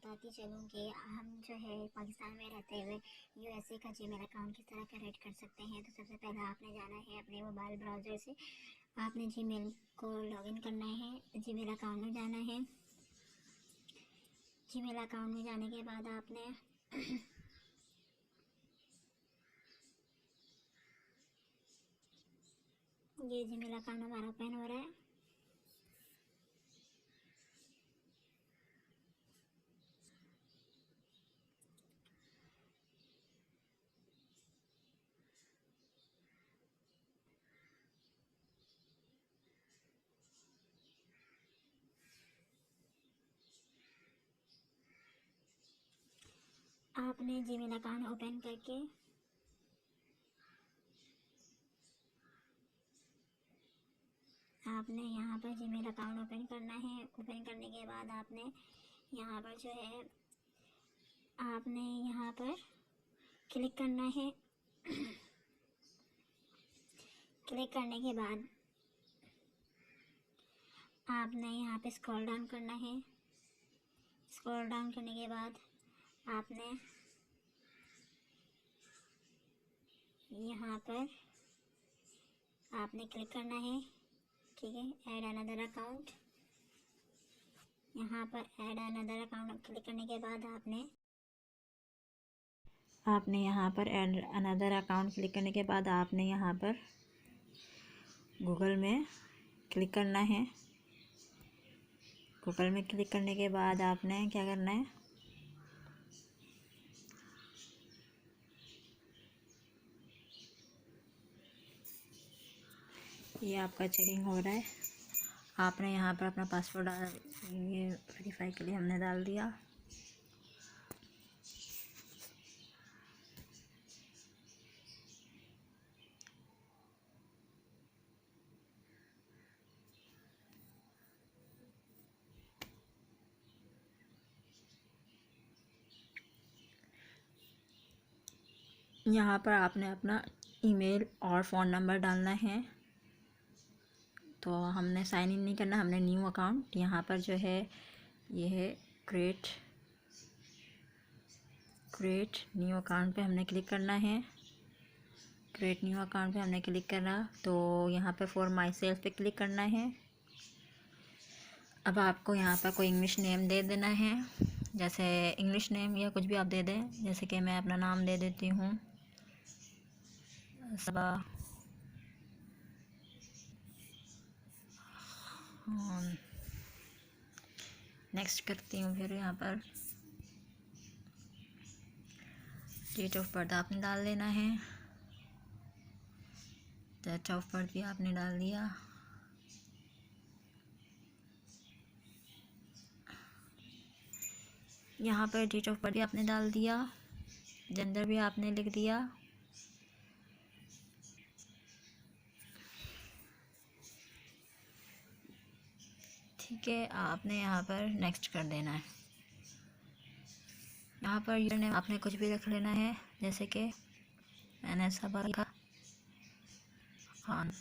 बताती चलूँ कि हम जो है पाकिस्तान में रहते हुए यूएसए का जीमेल अकाउंट किस तरह क्रिएट कर सकते हैं। तो सबसे पहले आपने जाना है अपने मोबाइल ब्राउज़र से, आपने जीमेल को लॉगिन करना है, जीमेल अकाउंट में जाना है। जीमेल अकाउंट में जाने के बाद आपने ये जीमेल अकाउंट हमारा ओपन हो रहा है। आपने जीमेल अकाउंट ओपन करके आपने यहाँ पर जीमेल अकाउंट ओपन करना है। ओपन करने के बाद आपने यहाँ पर जो है आपने यहाँ पर क्लिक करना है। क्लिक करने के बाद आपने यहाँ पे स्क्रॉल डाउन करना है। स्क्रॉल डाउन करने के बाद आपने यहाँ पर आपने क्लिक करना है, ठीक है। ऐड अनदर अकाउंट, यहाँ पर ऐड अनदर अकाउंट क्लिक करने के बाद आपने यहाँ पर ऐड अनदर अकाउंट क्लिक करने के बाद आपने यहाँ पर गूगल में क्लिक करना है। गूगल में क्लिक करने के बाद आपने क्या करना है, ये आपका चेकिंग हो रहा है। आपने यहाँ पर अपना पासवर्ड ये वेरीफाई के लिए हमने डाल दिया। यहाँ पर आपने अपना ईमेल और फ़ोन नंबर डालना है। तो हमने साइन इन नहीं करना, हमने न्यू अकाउंट यहाँ पर जो है ये है क्रिएट न्यू अकाउंट पे हमने क्लिक करना है। क्रिएट न्यू अकाउंट पे हमने क्लिक करा तो यहाँ पे फॉर माई सेल्फ पे क्लिक करना है। अब आपको यहाँ पर कोई इंग्लिश नेम दे देना है, जैसे इंग्लिश नेम या कुछ भी आप दे दें। जैसे कि मैं अपना नाम दे देती हूँ सबा। नेक्स्ट करती हूँ। फिर यहाँ पर डेट ऑफ बर्थ आपने डाल देना है। डेट ऑफ बर्थ भी आपने डाल दिया। यहाँ पर डेट ऑफ बर्थ भी आपने डाल दिया। जेंडर भी आपने लिख दिया। ठीक है, आपने यहाँ पर नेक्स्ट कर देना है। यहाँ पर यूजर नेम आपने कुछ भी रख लेना है, जैसे कि मैंने सबा लिखा खान।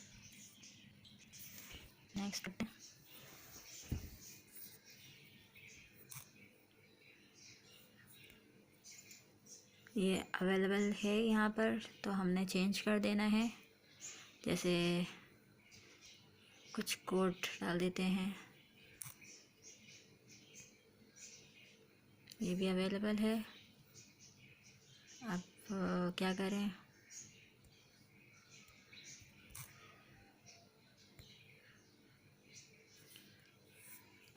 नेक्स्ट ये अवेलेबल है यहाँ पर, तो हमने चेंज कर देना है। जैसे कुछ कोड डाल देते हैं, ये भी अवेलेबल है। अब क्या करें,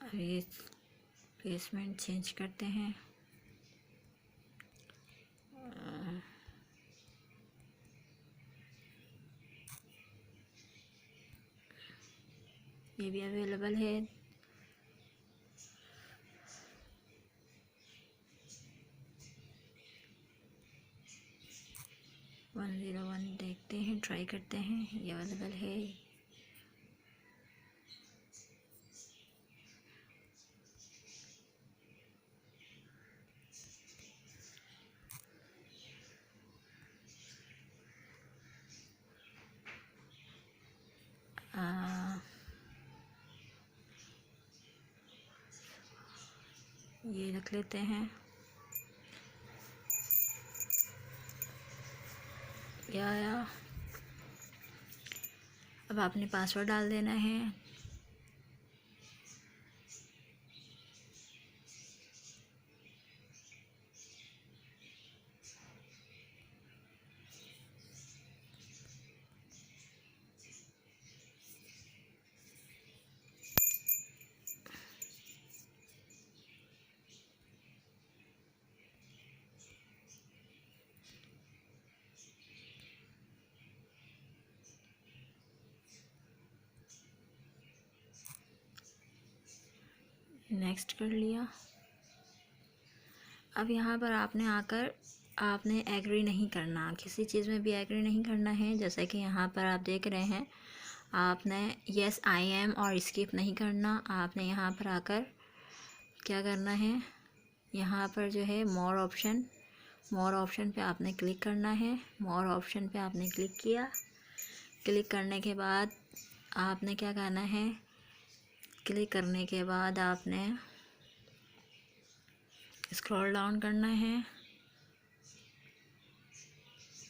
अब ये प्लेसमेंट चेंज करते हैं। ये भी अवेलेबल है। वन 101 देखते हैं, ट्राई करते हैं, ये अवेलेबल है। ये रख लेते हैं। ये आया। अब आपने पासवर्ड डाल देना है। नेक्स्ट कर लिया। अब यहाँ पर आपने आकर आपने एग्री नहीं करना, किसी चीज़ में भी एग्री नहीं करना है। जैसा कि यहाँ पर आप देख रहे हैं, आपने यस आई एम और स्किप नहीं करना। आपने यहाँ पर आकर क्या करना है, यहाँ पर जो है मोर ऑप्शन पे आपने क्लिक करना है। मोर ऑप्शन पे आपने क्लिक किया। क्लिक करने के बाद आपने क्या करना है, क्लिक करने के बाद आपने स्क्रॉल डाउन करना है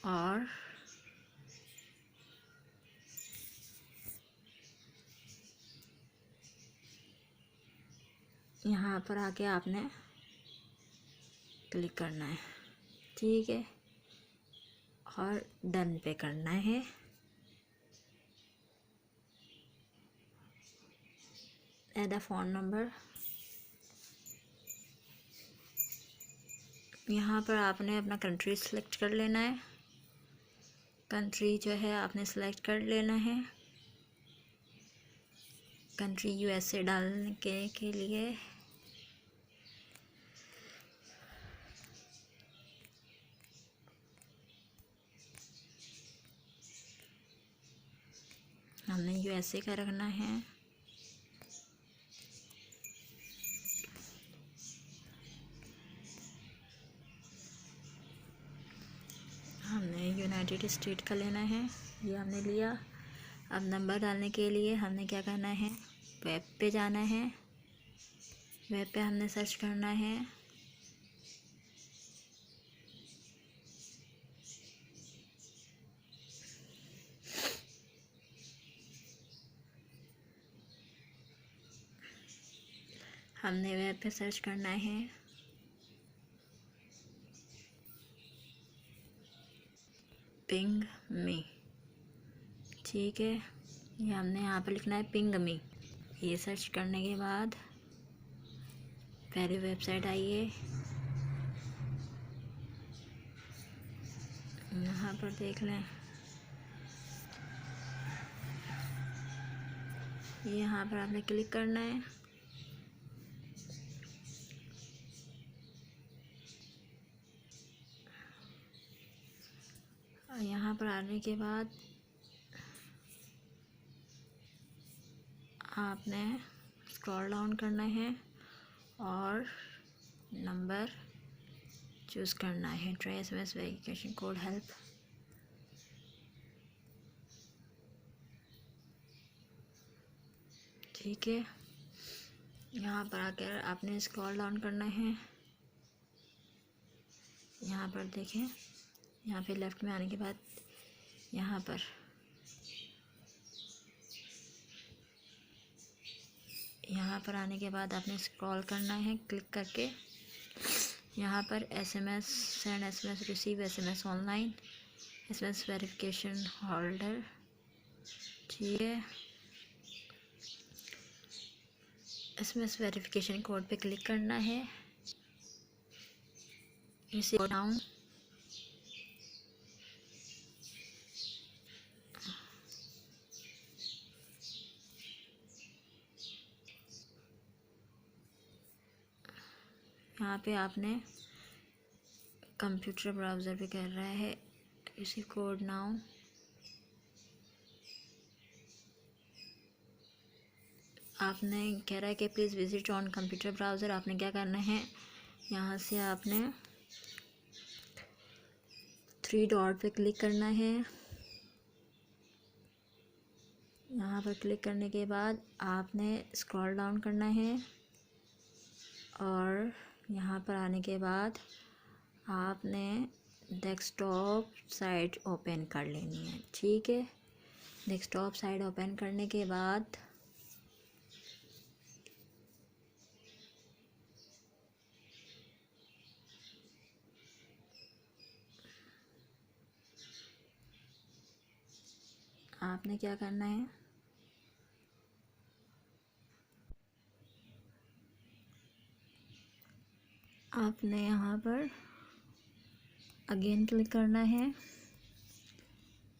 और यहाँ पर आके आपने क्लिक करना है, ठीक है, और डन पे करना है। Add a phone number. यहाँ पर आपने अपना कंट्री सेलेक्ट कर लेना है। कंट्री जो है आपने सेलेक्ट कर लेना है। कंट्री यूएसए डालने के लिए हमने यूएसए का रखना है। हमने यूनाइटेड स्टेट का लेना है, ये हमने लिया। अब नंबर डालने के लिए हमने क्या करना है, वेब पे जाना है। वेब पे हमने सर्च करना है हमने वेब पे सर्च करना है पिंग मी, ठीक है। ये हमने यहाँ पर लिखना है पिंग मी। ये सर्च करने के बाद पहली वेबसाइट आइए, यहाँ पर देख लें। यहाँ पर आपने क्लिक करना है। और यहाँ पर आने के बाद आपने स्क्रॉल डाउन करना है और नंबर चूज़ करना है। Try SMS verification code help. ठीक है, यहाँ पर आकर आपने स्क्रॉल डाउन करना है। यहाँ पर देखें, यहाँ पे लेफ़्ट में आने के बाद यहाँ पर आने के बाद आपने स्क्रॉल करना है क्लिक करके। यहाँ पर SMS send SMS receive SMS online SMS verification holder, ठीक है। एसएमएस वेरिफिकेशन कोड पे क्लिक करना है। इसे डाउन यहाँ पे आपने कंप्यूटर ब्राउज़र पे कर रहा है इसी कोड नाउ। आपने कह रहा है कि please visit on computer browser. आपने क्या करना है, यहाँ से आपने 3 डॉट पे क्लिक करना है। यहाँ पर क्लिक करने के बाद आपने स्क्रॉल डाउन करना है और यहाँ पर आने के बाद आपने डेस्कटॉप साइट ओपन कर लेनी है। ठीक है, डेस्कटॉप साइट ओपन करने के बाद आपने क्या करना है, आपने यहाँ पर अगेन क्लिक करना है।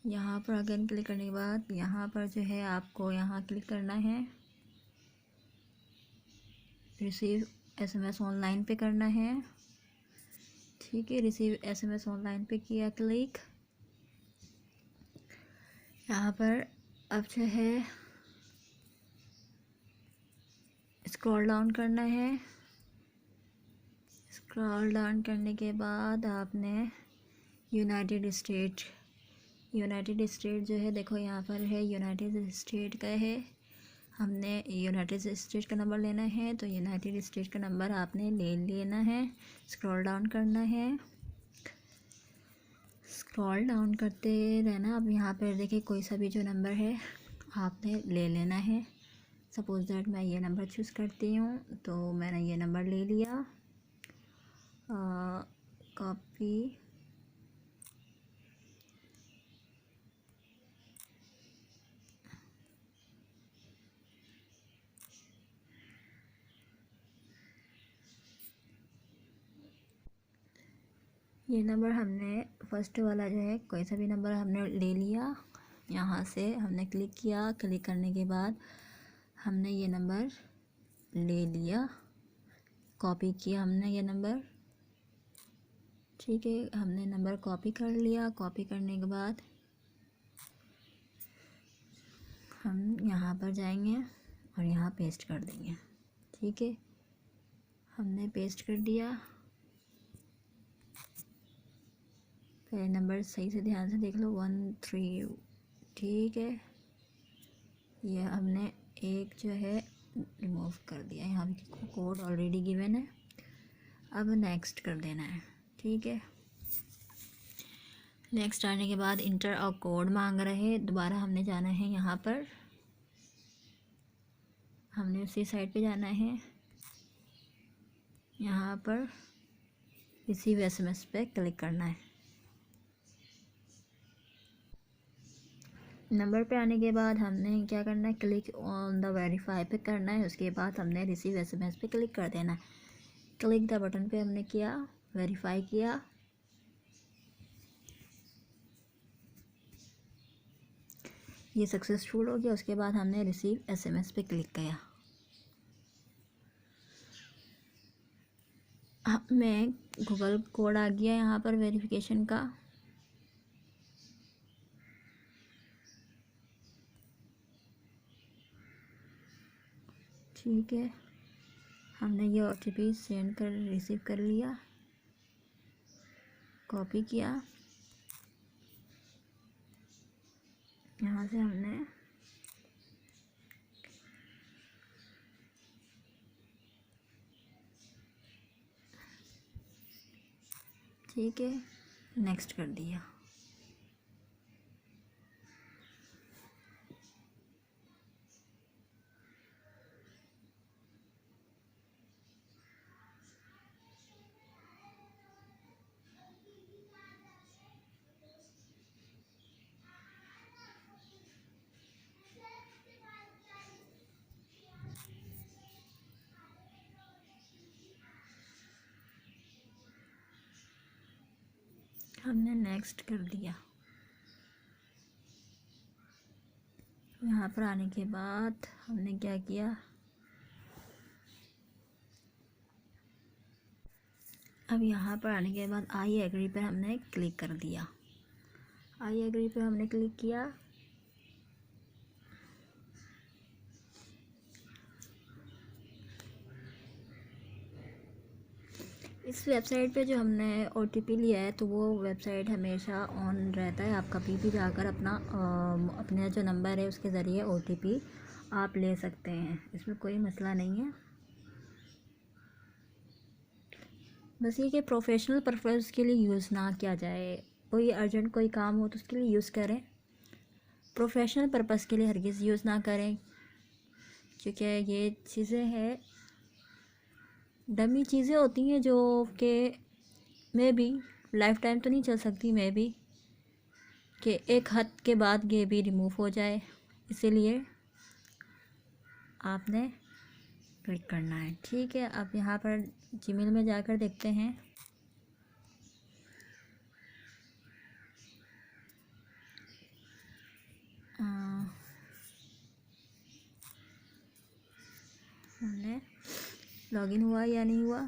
यहाँ पर अगेन क्लिक करने के बाद यहाँ पर जो है आपको यहाँ क्लिक करना है, रिसीव एसएमएस ऑनलाइन पे करना है। ठीक है, रिसीव एसएमएस ऑनलाइन पे किया क्लिक। यहाँ पर अब जो है स्क्रॉल डाउन करना है। स्क्रॉल डाउन करने के बाद आपने यूनाइटेड स्टेट जो है, देखो यहाँ पर है यूनाइटेड स्टेट का है। हमने यूनाइटेड स्टेट का नंबर लेना है, तो यूनाइटेड स्टेट का नंबर आपने ले लेना है। स्क्रॉल डाउन करना है, स्क्रॉल डाउन करते रहना। अब यहाँ पर देखिए कोई सा भी जो नंबर है आपने ले लेना है। सपोज़ दैट मैं ये नंबर चूज़ करती हूँ, तो मैंने ये नंबर ले लिया। कॉपी ये नंबर हमने फर्स्ट वाला जो है कोई सा भी नंबर हमने ले लिया। यहाँ से हमने क्लिक किया, क्लिक करने के बाद हमने ये नंबर ले लिया, कॉपी किया हमने ये नंबर। ठीक है, हमने नंबर कॉपी कर लिया। कॉपी करने के बाद हम यहाँ पर जाएंगे और यहाँ पेस्ट कर देंगे। ठीक है, हमने पेस्ट कर दिया। पहले नंबर सही से ध्यान से देख लो, 13। ठीक है, ये हमने एक जो है रिमूव कर दिया। यहाँ भी कोड ऑलरेडी गिवन है, अब नेक्स्ट कर देना है। ठीक है, नेक्स्ट आने के बाद इंटर और कोड मांग रहे हैं। दोबारा हमने जाना है, यहाँ पर हमने उसी साइड पे जाना है। यहाँ पर रिसीव एसएमएस पे क्लिक करना है। नंबर पे आने के बाद हमने क्या करना है, क्लिक ऑन द वेरीफाई पे करना है। उसके बाद हमने रिसीव एसएमएस पे क्लिक कर देना है। क्लिक द बटन पे हमने किया, वेरीफाई किया। ये सक्सेसफुल हो गया। उसके बाद हमने रिसीव एसएमएस पे क्लिक किया। मैं गूगल कोड आ गया यहाँ पर वेरिफिकेशन का। ठीक है, हमने ये OTP सेंड कर रिसीव कर लिया, कॉपी किया। यहाँ से हमने ठीक है नेक्स्ट कर दिया। हमने नेक्स्ट कर दिया। यहाँ पर आने के बाद हमने क्या किया, अब यहाँ पर आने के बाद आई एग्री पर हमने क्लिक कर दिया। आई एग्री पर हमने क्लिक किया। इस वेबसाइट पे जो हमने OTP लिया है, तो वो वेबसाइट हमेशा ऑन रहता है। आप कभी भी जाकर अपने जो नंबर है उसके ज़रिए OTP आप ले सकते हैं, इसमें कोई मसला नहीं है। बस ये कि प्रोफेशनल पर्पज़ के लिए यूज़ ना किया जाए। कोई अर्जेंट कोई काम हो तो उसके लिए यूज़ करें, प्रोफेशनल पर्पज़ के लिए हरगिज़ यूज़ ना करें, क्योंकि ये चीज़ें हैं, डमी चीज़ें होती हैं जो कि मे बी लाइफ टाइम तो नहीं चल सकती, मे बी कि एक हद के बाद ये भी रिमूव हो जाए। इसीलिए आपने क्लिक करना है। ठीक है, अब यहाँ पर जीमेल में जाकर देखते हैं। हमने लॉगिन हुआ या नहीं हुआ।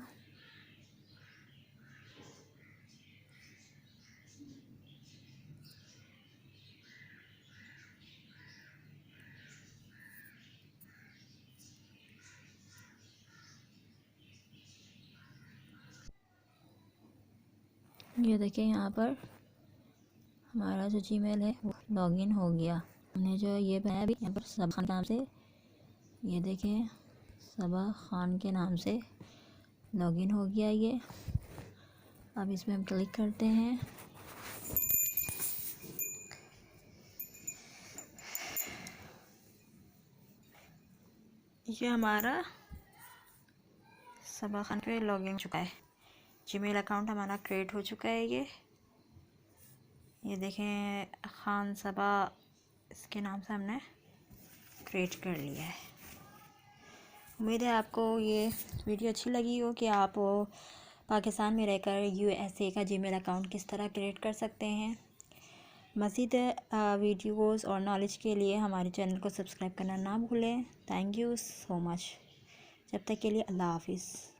ये देखिए यहाँ पर हमारा जो जीमेल है वो लॉगिन हो गया। हमने जो ये बनाया भी यहाँ पर सबा खान के नाम से, ये देखिए सबा खान के नाम से लॉगिन हो गया ये। अब इसमें हम क्लिक करते हैं। ये हमारा सबा खान पे लॉगिन हो चुका है, जीमेल अकाउंट हमारा क्रिएट हो चुका है। ये देखें खान सबा, इसके नाम से हमने क्रिएट कर लिया है। उम्मीद है आपको ये वीडियो अच्छी लगी हो कि आप पाकिस्तान में रहकर यूएसए का जीमेल अकाउंट किस तरह क्रिएट कर सकते हैं। मज़ीद वीडियोस और नॉलेज के लिए हमारे चैनल को सब्सक्राइब करना ना भूलें। Thank you so much. जब तक के लिए अल्लाह हाफिज़।